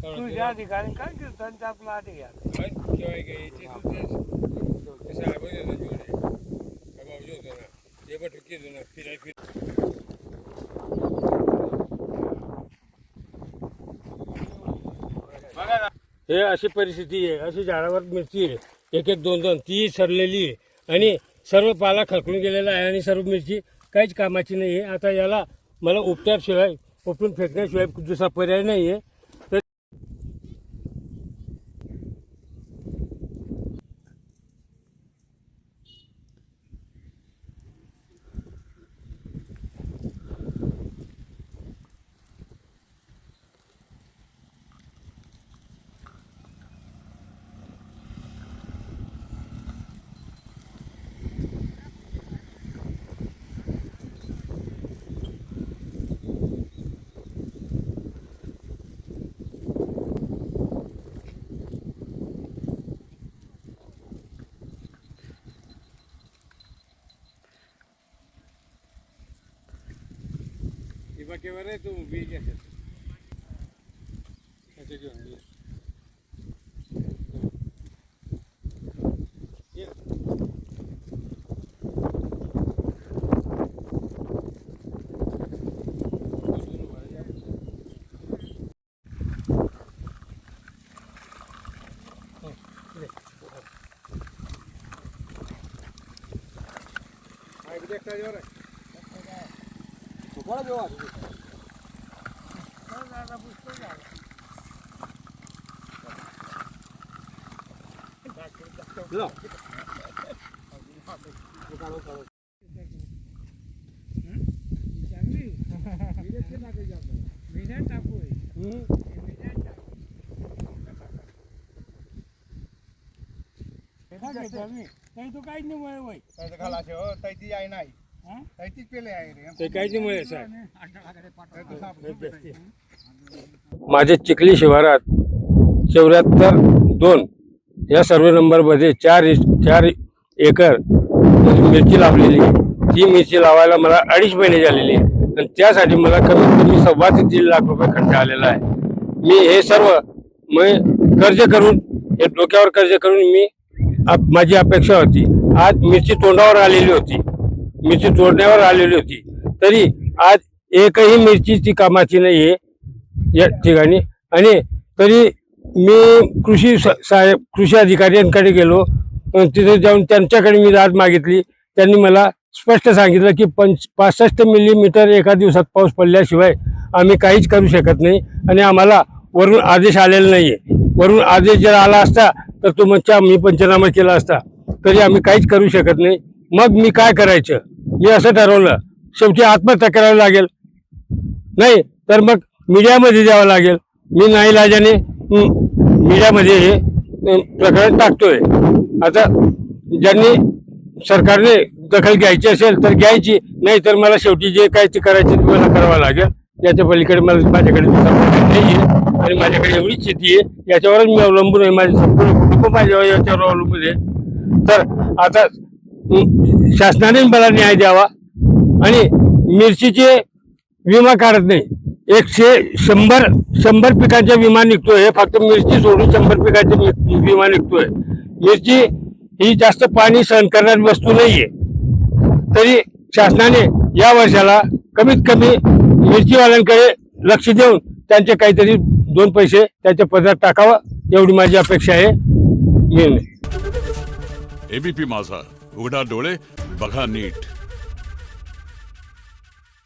तुझ्या अधिकारी काय कीर्तनचा आपला अधिकार हे अशी परिस्थिती आहे. अशी झाडावर मिरची आहे, एक एक दोन दोन ती सरलेली आहे आणि सर्व पाला खरकून गेलेला आहे आणि सर्व मिरची काहीच कामाची नाही आहे. आता याला मला उपचारशिवाय उपटून फेकण्याशिवाय दुसरा पर्याय नाही आहे. तर बाकीवर आहे तू बी घेऊन काही तो काहीच नाही मुळे वय ते काहीच नाही साहेब. माझे चिखली शिवारात 74-2 या सर्वे नंबरमध्ये 4 एकर मिरची लावलेली आहे. ती मिरची लावायला मला 2.5 महिने झालेली आहे आणि त्यासाठी मला कमीत कमी 2.25 ते 3 लाख रुपये खर्च आलेला आहे. मी हे सर्व कर्ज करून हे डोक्यावर कर्ज करून मी माझी अपेक्षा होती. आज मिरची तोंडावर आलेली होती, मिरची तोडण्यावर आलेली होती, तरी आज एकही मिरची कामाची नाही आहे या ठिकाणी. आणि तरी मी कृषी अधिकाऱ्यांकडे गेलो, तिथे जाऊन त्यांच्याकडे मी दाद मागितली. त्यांनी मला स्पष्ट सांगितलं की 65 मिलीमीटर एका दिवसात पाऊस पडल्याशिवाय आम्ही काहीच करू शकत नाही आणि आम्हाला वरून आदेश आलेला नाही आहे. वरून आदेश जर आला असता तर तो म्हणजे आम्ही पंचनामा केला असता, तरी आम्ही काहीच करू शकत नाही. मग मी काय करायचं, मी असं ठरवलं, शेवटी आत्महत्या करावी लागेल, नाही तर मग मीडियामध्ये द्यावं लागेल. मी नाईलाजाने मीडियामध्ये हे प्रकरण टाकतोय. आता ज्यांनी सरकारने दखल घ्यायची असेल तर घ्यायची, नाही तर मला शेवटी जे काय ते करायचे मला करावं लागेल. याच्या पलीकडे माझ्याकडे नाही आहे आणि माझ्याकडे एवढीच शेती आहे, याच्यावरच मी अवलंबून आहे. माझे संपूर्ण कुटुंब माझ्यावर याच्यावर अवलंबून आहे. तर आता शासनाने मला न्याय द्यावा आणि मिरचीचे विमा काढत नाही. 100 पिकांचा विमा निघतोय, हे फक्त मिरची सोडून 100 पिकांचे विमा निघतोय. मिरची ही जास्त पाणी सहन करणारी वस्तू नाहीये, तरी शासनाने या वर्षाला कमीत कमी मिरचीवाल्यांकडे लक्ष देऊन त्यांचे काहीतरी 2 पैसे त्याच्या पदरात टाकावं, एवढी माझी अपेक्षा आहे. एबीपी माझा, उघडा डोळे बघा नीट.